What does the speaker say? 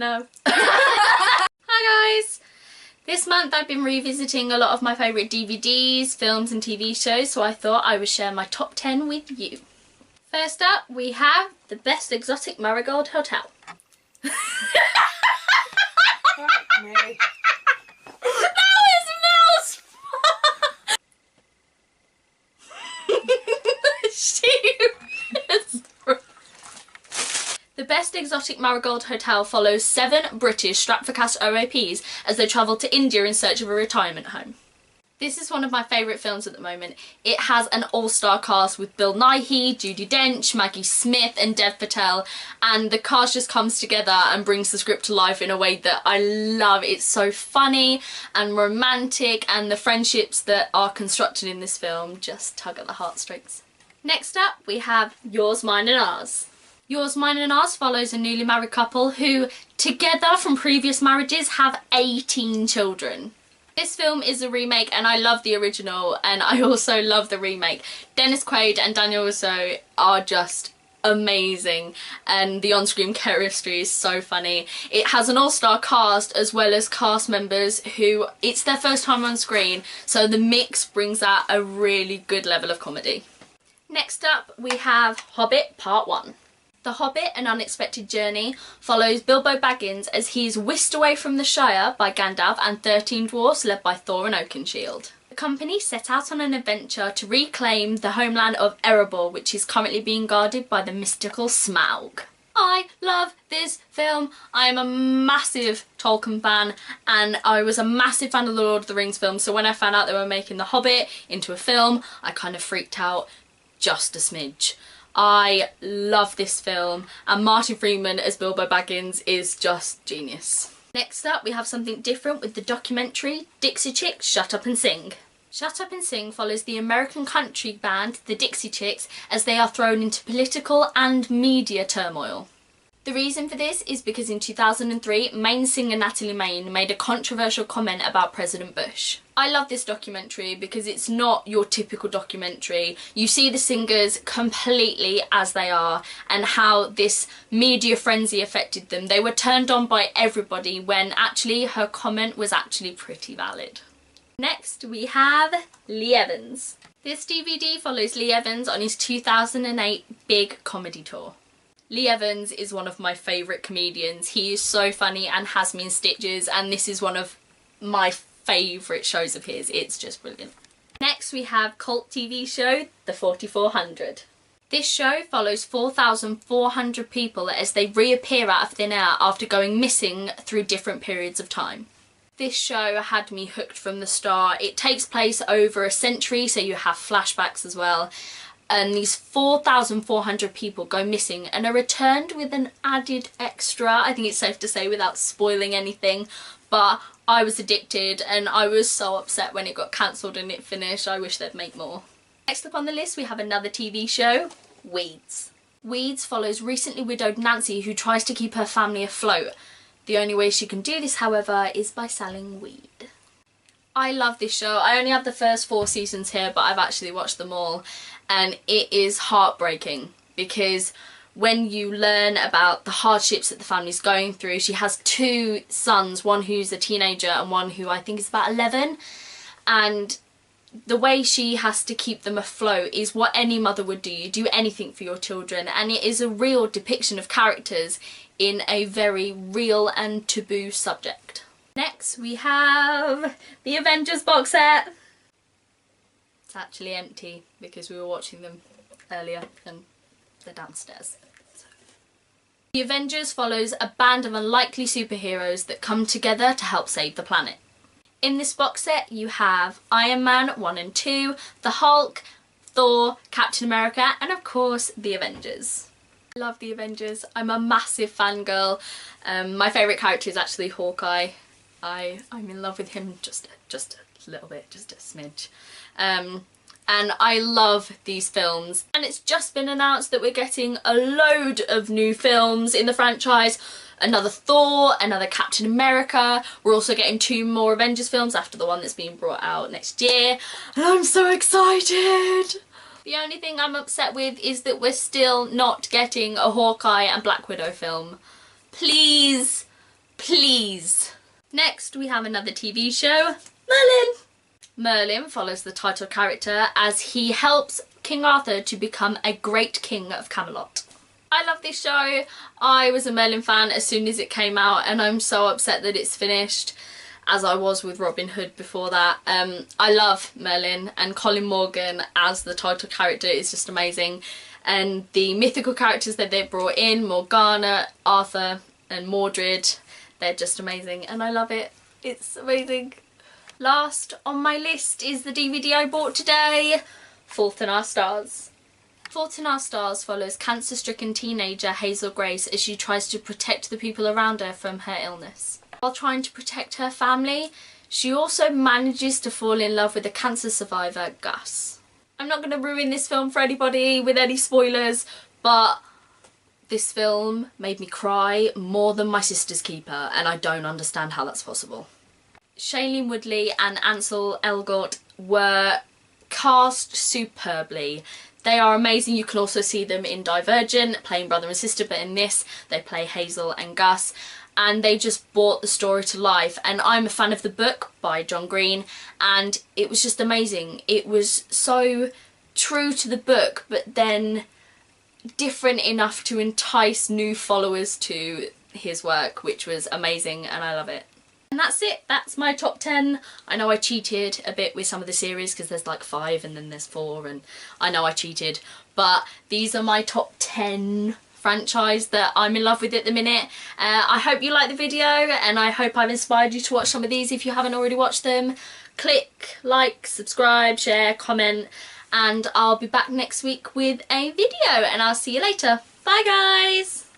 No. Hi guys! This month I've been revisiting a lot of my favourite DVDs, films and TV shows, so I thought I would share my top 10 with you. First up, we have The Best Exotic Marigold Hotel. Fuck me. That was Mel's fault! The Best Exotic Marigold Hotel follows 7 British Stratford-cast OAPs as they travel to India in search of a retirement home. This is one of my favourite films at the moment. It has an all-star cast with Bill Nighy, Judi Dench, Maggie Smith and Dev Patel, and the cast just comes together and brings the script to life in a way that I love. It's so funny and romantic, and the friendships that are constructed in this film just tug at the heartstrings. Next up we have Yours, Mine and Ours. Yours, Mine and Ours follows a newly married couple who, together from previous marriages, have 18 children. This film is a remake and I love the original, and I also love the remake. Dennis Quaid and Daniel Rousseau are just amazing, and the on-screen chemistry is so funny. It has an all-star cast as well as cast members who, it's their first time on screen, so the mix brings out a really good level of comedy. Next up we have Hobbit Part 1. The Hobbit, An Unexpected Journey follows Bilbo Baggins as he is whisked away from the Shire by Gandalf and 13 dwarfs led by Thorin Oakenshield. The company set out on an adventure to reclaim the homeland of Erebor, which is currently being guarded by the mystical Smaug. I love this film. I am a massive Tolkien fan, and I was a massive fan of the Lord of the Rings films, so when I found out they were making The Hobbit into a film, I kind of freaked out just a smidge. I love this film, and Martin Freeman as Bilbo Baggins is just genius. Next up we have something different with the documentary Dixie Chicks Shut Up and Sing. Shut Up and Sing follows the American country band the Dixie Chicks as they are thrown into political and media turmoil. The reason for this is because in 2003, Maine singer Natalie Maine made a controversial comment about President Bush. I love this documentary because it's not your typical documentary. You see the singers completely as they are and how this media frenzy affected them. They were turned on by everybody when actually her comment was actually pretty valid. Next we have Lee Evans. This DVD follows Lee Evans on his 2008 big comedy tour. Lee Evans is one of my favourite comedians. He is so funny and has me in stitches, and this is one of my favourite shows of his. It's just brilliant. Next we have cult TV show The 4400. This show follows 4,400 people as they reappear out of thin air after going missing through different periods of time. This show had me hooked from the start. It takes place over a century, so you have flashbacks as well. And these 4,400 people go missing and are returned with an added extra, I think it's safe to say without spoiling anything, but I was addicted and I was so upset when it got cancelled and it finished. I wish they'd make more. Next up on the list we have another TV show, Weeds. Weeds follows recently widowed Nancy who tries to keep her family afloat. The only way she can do this, however, is by selling weed. I love this show. I only have the first 4 seasons here, but I've actually watched them all, and it is heartbreaking because when you learn about the hardships that the family's going through, she has 2 sons, one who's a teenager and one who I think is about 11, and the way she has to keep them afloat is what any mother would do. You do anything for your children, and it is a real depiction of characters in a very real and taboo subject. Next we have the Avengers box set. It's actually empty because we were watching them earlier and they're downstairs. The Avengers follows a band of unlikely superheroes that come together to help save the planet. In this box set you have Iron Man 1 and 2, the Hulk, Thor, Captain America and of course the Avengers. I love the Avengers. I'm a massive fangirl. My favourite character is actually Hawkeye. I'm in love with him just a little bit, just a smidge. And I love these films. And it's just been announced that we're getting a load of new films in the franchise. Another Thor, another Captain America. We're also getting 2 more Avengers films after the one that's being brought out next year. And I'm so excited! The only thing I'm upset with is that we're still not getting a Hawkeye and Black Widow film. Please, Please. Next we have another TV show, Merlin. Merlin follows the title character as he helps King Arthur to become a great king of Camelot. I love this show. I was a Merlin fan as soon as it came out, and I'm so upset that it's finished, as I was with Robin Hood before that. I love Merlin, and Colin Morgan as the title character is just amazing. And the mythical characters that they brought in, Morgana, Arthur and Mordred, they're just amazing and I love it. It's amazing. Last on my list is the DVD I bought today, Fault in Our Stars. Fault in Our Stars follows cancer-stricken teenager Hazel Grace as she tries to protect the people around her from her illness. While trying to protect her family, she also manages to fall in love with a cancer survivor, Gus. I'm not going to ruin this film for anybody with any spoilers, but this film made me cry more than My Sister's Keeper, and I don't understand how that's possible. Shailene Woodley and Ansel Elgort were cast superbly. They are amazing. You can also see them in Divergent, playing brother and sister, but in this they play Hazel and Gus, and they just brought the story to life. And I'm a fan of the book by John Green, and it was just amazing. It was so true to the book, but then different enough to entice new followers to his work, which was amazing, and I love it. And that's it. That's my top 10. I know I cheated a bit with some of the series because there's like 5 and then there's 4, and I know I cheated, but these are my top 10 franchise that I'm in love with at the minute. I hope you like the video, and I hope I've inspired you to watch some of these if you haven't already watched them. Click like, subscribe, share, comment, and I'll be back next week with a video, and I'll see you later. Bye guys!